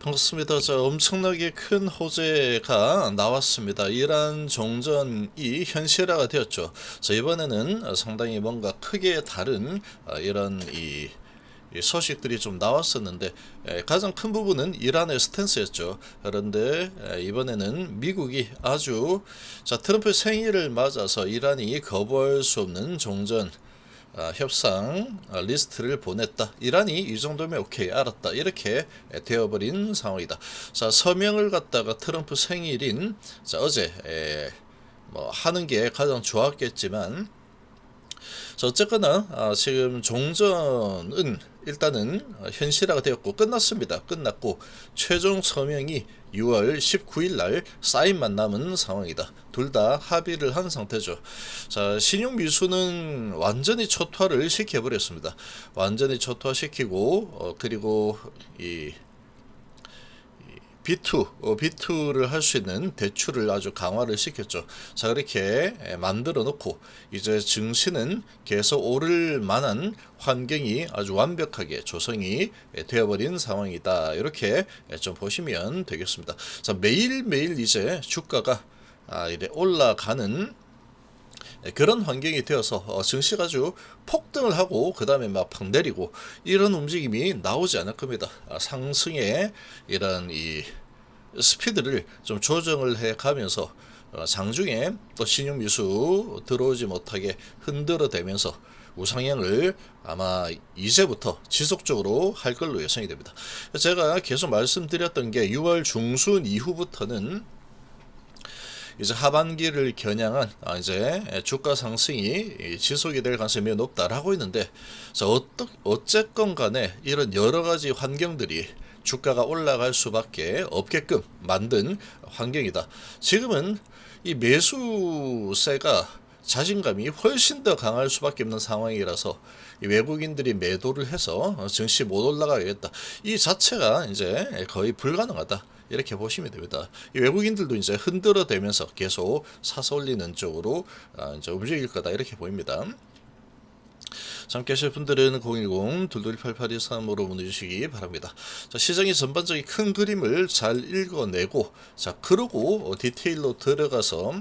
반갑습니다. 엄청나게 큰 호재가 나왔습니다. 이란 종전이 현실화가 되었죠. 이번에는 상당히 뭔가 크게 다른 이런 이 소식들이 좀 나왔었는데, 가장 큰 부분은 이란의 스탠스였죠. 그런데 이번에는 미국이 아주 트럼프 생일을 맞아서 이란이 거부할 수 없는 종전 협상 리스트를 보냈다. 이란이 이 정도면 오케이 알았다. 이렇게 되어버린 상황이다. 서명을 갖다가 트럼프 생일인 어제 뭐 하는 게 가장 좋았겠지만, 어쨌거나 지금 종전은 일단은 현실화가 되었고 끝났습니다. 끝났고 최종 서명이 6월 19일 날 사인만 남은 상황이다. 둘 다 합의를 한 상태죠. 신용 미수는 완전히 초토화를 시켜버렸습니다. 완전히 초토화시키고 그리고 이 B2를 할 수 있는 대출을 아주 강화를 시켰죠. 그렇게 만들어 놓고 이제 증시는 계속 오를 만한 환경이 아주 완벽하게 조성이 되어버린 상황이다. 이렇게 좀 보시면 되겠습니다. 매일매일 이제 주가가 이래 올라가는 그런 환경이 되어서 증시가 아주 폭등을 하고 그 다음에 막 팍 내리고 이런 움직임이 나오지 않을 겁니다. 상승의 이런 이 스피드를 좀 조정을 해 가면서 장중에 또 신용미수 들어오지 못하게 흔들어대면서 우상향을 아마 이제부터 지속적으로 할 걸로 예상이 됩니다. 제가 계속 말씀드렸던 게 6월 중순 이후부터는 이제 하반기를 겨냥한 이제 주가 상승이 지속이 될 가능성이 매우 높다라고 있는데, 어쨌건 간에 이런 여러 가지 환경들이 주가가 올라갈 수밖에 없게끔 만든 환경이다. 지금은 이 매수세가 자신감이 훨씬 더 강할 수밖에 없는 상황이라서 외국인들이 매도를 해서 증시 못 올라가겠다. 이 자체가 이제 거의 불가능하다. 이렇게 보시면 됩니다. 외국인들도 이제 흔들어대면서 계속 사서 올리는 쪽으로 이제 움직일 거다. 이렇게 보입니다. 함께 하실 분들은 010-2288-23으로 문의 주시기 바랍니다. 시장의 전반적인 큰 그림을 잘 읽어내고, 그러고 디테일로 들어가서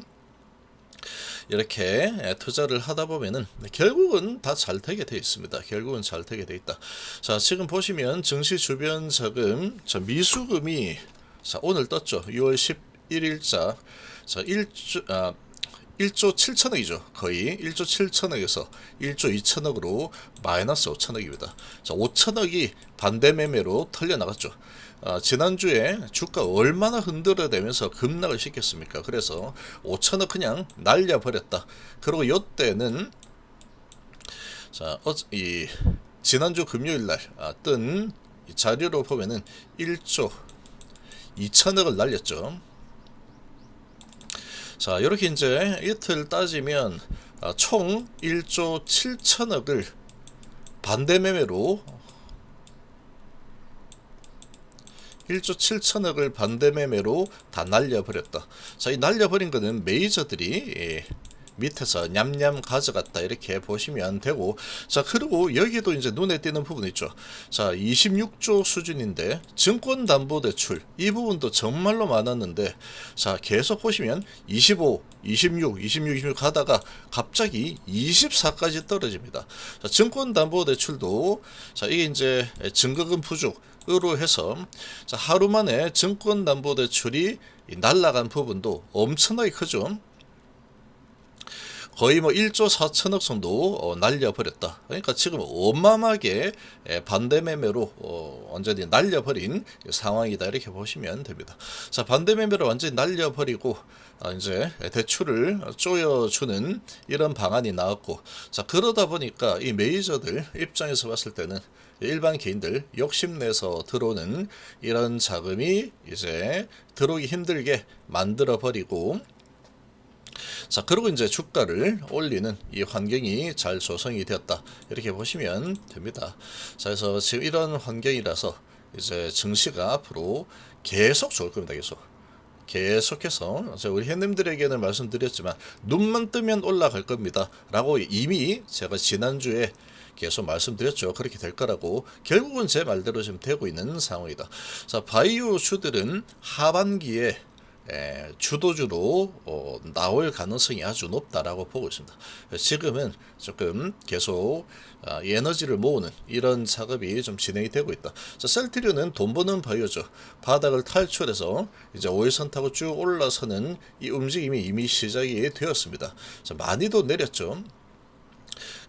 이렇게 투자를 하다 보면은 결국은 다 잘 되게 돼 있습니다. 결국은 잘 되게 돼 있다. 지금 보시면 증시 주변 자금, 미수금이 오늘 떴죠. 6월 11일자 1조 7천억이죠. 거의 1조 7천억에서 1조 2천억으로 마이너스 5천억입니다. 5천억이 반대 매매로 털려나갔죠. 지난주에 주가 얼마나 흔들어대면서 급락을 시켰습니까? 그래서 5천억 그냥 날려버렸다. 그리고 이때는 지난주 금요일날 뜬 자료로 보면은 1조 2천억을 날렸죠. 이렇게 이제 이틀 따지면 총 1조 7천억을 반대 매매로 1조 7천억을 반대 매매로 다 날려버렸다. 이 날려버린 거는 메이저들이 밑에서 냠냠 가져갔다. 이렇게 보시면 되고, 그리고 여기도 이제 눈에 띄는 부분 있죠. 26조 수준인데 증권담보대출 이 부분도 정말로 많았는데, 계속 보시면 25, 26, 26, 26 가다가 갑자기 24까지 떨어집니다. 증권담보대출도 이게 이제 증거금 부족으로 해서 하루 만에 증권담보대출이 날라간 부분도 엄청나게 크죠. 거의 뭐 1조 4천억 정도 날려버렸다. 그러니까 지금 어마어마하게 반대 매매로 완전히 날려버린 상황이다. 이렇게 보시면 됩니다. 반대 매매로 완전히 날려버리고 이제 대출을 조여주는 이런 방안이 나왔고, 그러다 보니까 이 메이저들 입장에서 봤을 때는 일반 개인들 욕심내서 들어오는 이런 자금이 이제 들어오기 힘들게 만들어 버리고, 그리고 이제 주가를 올리는 이 환경이 잘 조성이 되었다. 이렇게 보시면 됩니다. 그래서 지금 이런 환경이라서 이제 증시가 앞으로 계속 좋을 겁니다. 계속해서 우리 회원님들에게는 말씀드렸지만 눈만 뜨면 올라갈 겁니다. 라고 이미 제가 지난주에 계속 말씀드렸죠. 그렇게 될 거라고. 결국은 제 말대로 지금 되고 있는 상황이다. 자, 바이오주들은 하반기에 주도주로 나올 가능성이 아주 높다라고 보고 있습니다. 지금은 조금 계속 에너지를 모으는 이런 작업이 좀 진행이 되고 있다. 자, 셀트리온은 돈 버는 바이오죠. 바닥을 탈출해서 이제 5일선 타고 쭉 올라서는 이 움직임이 이미 시작이 되었습니다. 자, 많이도 내렸죠.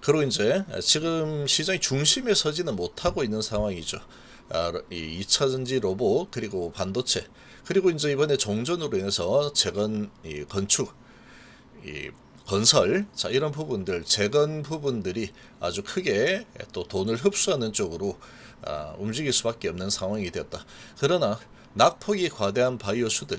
그리고 이제 지금 시장의 중심에 서지는 못하고 있는 상황이죠. 이 2차전지 로봇 그리고 반도체 그리고 이제 이번에 종전으로 인해서 재건 건축 건설 자 이런 부분들 재건 부분들이 아주 크게 또 돈을 흡수하는 쪽으로 움직일 수밖에 없는 상황이 되었다. 그러나 낙폭이 과대한 바이오수들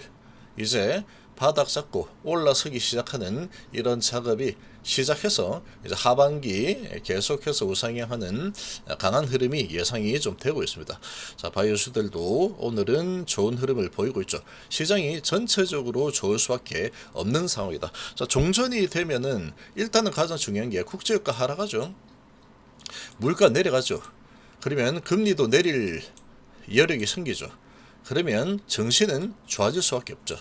이제 바닥 잡고 올라서기 시작하는 이런 작업이 시작해서 이제 하반기 계속해서 우상향하는 강한 흐름이 예상이 좀 되고 있습니다. 자, 바이오수들도 오늘은 좋은 흐름을 보이고 있죠. 시장이 전체적으로 좋을 수밖에 없는 상황이다. 자, 종전이 되면은 일단은 가장 중요한 게 국제유가 하락하죠. 물가 내려가죠. 그러면 금리도 내릴 여력이 생기죠. 그러면 증시는 좋아질 수밖에 없죠.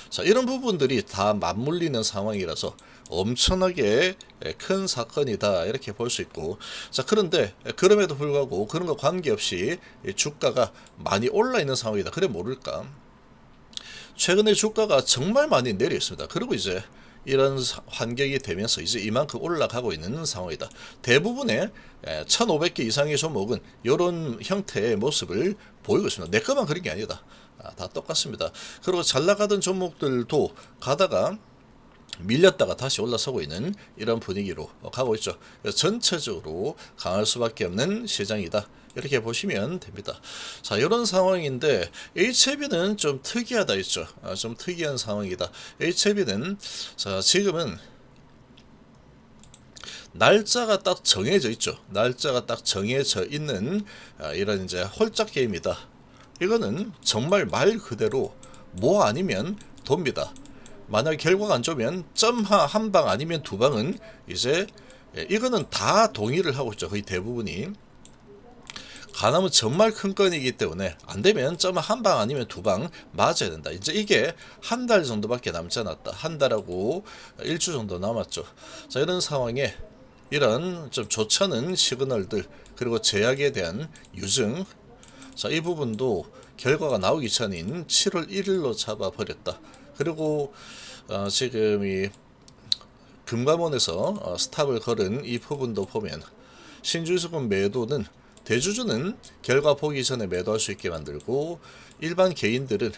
자, 이런 부분들이 다 맞물리는 상황이라서 엄청나게 큰 사건이다 이렇게 볼 수 있고 자 그런데 그럼에도 불구하고 그런 거 관계없이 주가가 많이 올라 있는 상황이다. 그래 모를까 최근에 주가가 정말 많이 내려 있습니다. 그리고 이제 이런 환경이 되면서 이제 이만큼 올라가고 있는 상황이다. 대부분의 1,500개 이상의 종목은 이런 형태의 모습을 보이고 있습니다. 내 것만 그런 게 아니다. 다 똑같습니다. 그리고 잘 나가던 종목들도 가다가 밀렸다가 다시 올라서고 있는 이런 분위기로 가고 있죠. 그래서 전체적으로 강할 수밖에 없는 시장이다. 이렇게 보시면 됩니다. 자, 이런 상황인데 HLB는 좀 특이하다 있죠. 좀 특이한 상황이다. HLB는 자, 지금은 날짜가 딱 정해져 있죠. 날짜가 딱 정해져 있는 이런 이제 홀짝 게임이다. 이거는 정말 말 그대로 뭐 아니면 돕니다. 만약 결과가 안 좋으면 점 한 방 아니면 두 방은 이제 이거는 다 동의를 하고 있죠. 거의 대부분이. 가나면 정말 큰 건이기 때문에 안 되면 점 한 방 아니면 두 방 맞아야 된다. 이제 이게 한 달 정도밖에 남지 않았다. 한 달하고 일주 정도 남았죠. 자, 이런 상황에 이런 좀 좋지 않은 시그널들 그리고 제약에 대한 유증 자, 이 부분도 결과가 나오기 전인 7월 1일로 잡아버렸다. 그리고 지금 이 금감원에서 스탑을 걸은 이 부분도 보면 신주수금 매도는 대주주는 결과 보기 전에 매도할 수 있게 만들고 일반 개인들은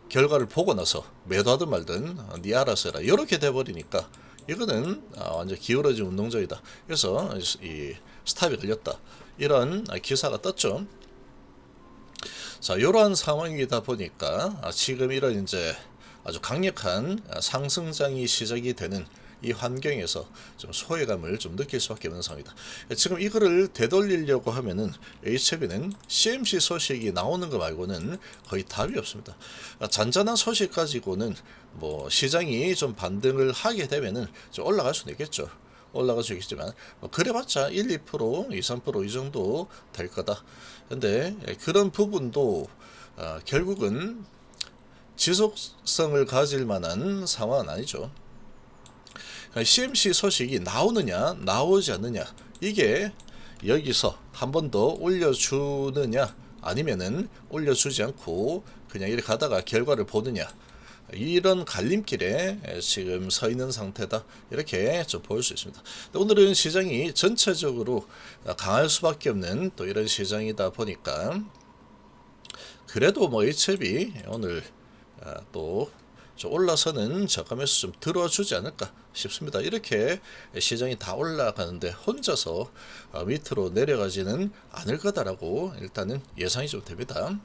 결과를 보고 나서 매도하든 말든 네 알아서 해라 이렇게 돼버리니까 이거는 완전 기울어진 운동장이다. 그래서 이 스탑이 걸렸다. 이런 기사가 떴죠. 자, 이러한 상황이다 보니까 지금 이런 이제 아주 강력한 상승장이 시작이 되는 이 환경에서 좀 소외감을 좀 느낄 수밖에 없는 상황이다. 지금 이거를 되돌리려고 하면은 HLB는 CMC 소식이 나오는 거 말고는 거의 답이 없습니다. 잔잔한 소식 가지고는 뭐 시장이 좀 반등을 하게 되면은 좀 올라갈 수는 있겠죠. 올라갈 수 있겠지만 그래봤자 1, 2%, 2, 3%이 정도 될 거다. 근데 그런 부분도 결국은 지속성을 가질 만한 상황은 아니죠. CMC 소식이 나오느냐 나오지 않느냐 이게 여기서 한 번 더 올려주느냐 아니면은 올려주지 않고 그냥 이렇게 가다가 결과를 보느냐 이런 갈림길에 지금 서 있는 상태다 이렇게 좀 보일 수 있습니다. 오늘은 시장이 전체적으로 강할 수밖에 없는 또 이런 시장이다 보니까 그래도 뭐 HLB 오늘 또 좀 올라서는 저감에서 좀 들어와 주지 않을까 싶습니다. 이렇게 시장이 다 올라가는데 혼자서 밑으로 내려가지는 않을 거다라고 일단은 예상이 좀 됩니다.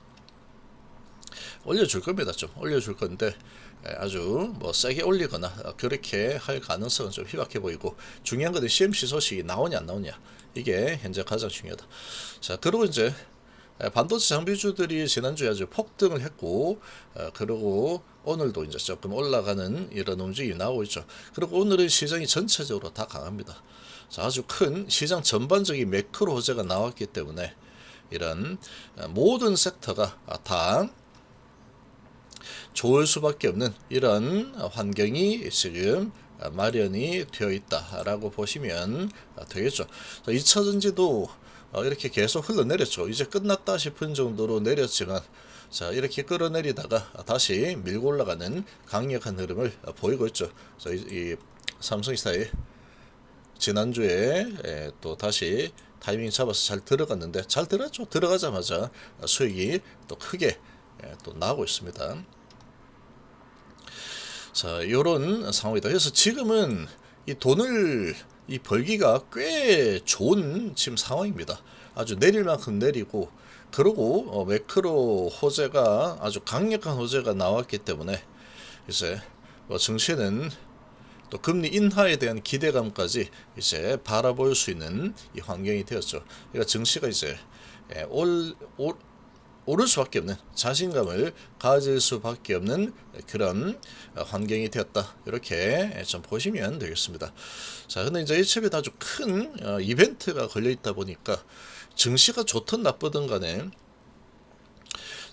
올려줄 겁니다. 좀 올려줄 건데 아주 뭐 세게 올리거나 그렇게 할 가능성은 좀 희박해 보이고 중요한 것은 CMC 소식이 나오냐 안 나오냐 이게 현재 가장 중요하다. 자, 그리고 이제 반도체 장비주들이 지난주에 아주 폭등을 했고 그리고 오늘도 이제 조금 올라가는 이런 움직임이 나오고 있죠. 그리고 오늘은 시장이 전체적으로 다 강합니다. 자, 아주 큰 시장 전반적인 매크로 호재가 나왔기 때문에 이런 모든 섹터가 다 좋을 수밖에 없는 이런 환경이 지금 마련이 되어 있다라고 보시면 되겠죠. 2차전지도 이렇게 계속 흘러내렸죠. 이제 끝났다 싶은 정도로 내렸지만 자, 이렇게 끌어내리다가 다시 밀고 올라가는 강력한 흐름을 보이고 있죠. 자, 이 삼성시사의 지난주에 또 다시 타이밍 잡아서 잘 들어갔는데 잘 들어갔죠. 들어가자마자 수익이 또 크게 또 나오고 있습니다. 자, 요런 상황이다. 그래서 지금은 이 돈을 이 벌기가 꽤 좋은 지금 상황입니다. 아주 내릴 만큼 내리고, 그러고 매크로 호재가 아주 강력한 호재가 나왔기 때문에 이제 증시는 또 금리 인하에 대한 기대감까지 이제 바라볼 수 있는 이 환경이 되었죠. 그러니까 증시가 이제 오를 수밖에 없는, 자신감을 가질 수밖에 없는 그런 환경이 되었다. 이렇게 좀 보시면 되겠습니다. 자, 근데 이제 HB에 아주 큰 이벤트가 걸려 있다 보니까 증시가 좋든 나쁘든 간에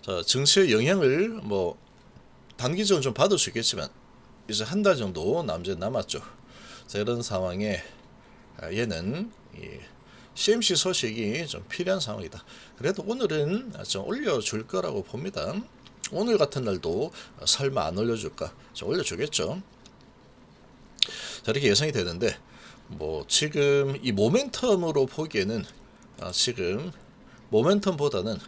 자, 증시의 영향을 뭐 단기적으로 좀 받을 수 있겠지만 이제 한 달 정도 남았죠. 자, 이런 상황에 얘는 CMC 소식이 좀 필요한 상황이다. 그래도 오늘은 좀 올려줄 거라고 봅니다. 오늘 같은 날도 설마 안 올려줄까? 좀 올려주겠죠. 자, 이렇게 예상이 되는데 뭐 지금 이 모멘텀으로 보기에는 지금 모멘텀보다는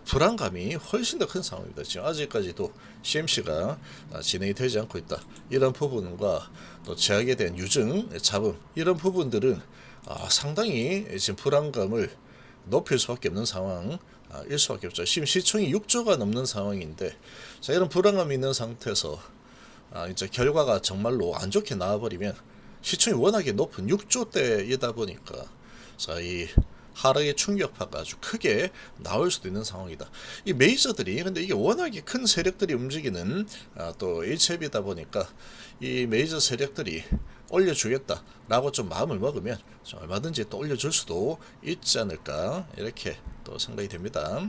불안감이 훨씬 더 큰 상황입니다. 지금 아직까지도 CMC가 진행이 되지 않고 있다. 이런 부분과 또 제약에 대한 유증, 잡음 이런 부분들은 상당히 지금 불안감을 높일 수밖에 없는 상황일 수밖에 없죠. 지금 시총이 6조가 넘는 상황인데 자, 이런 불안감이 있는 상태에서 이제 결과가 정말로 안 좋게 나와버리면 시총이 워낙에 높은 6조대이다 보니까 자, 이 하락의 충격파가 아주 크게 나올 수도 있는 상황이다. 이 메이저들이 근데 이게 워낙에 큰 세력들이 움직이는 또 HF이다 보니까 이 메이저 세력들이 올려주겠다라고 좀 마음을 먹으면 좀 얼마든지 또 올려줄 수도 있지 않을까 이렇게 또 생각이 됩니다.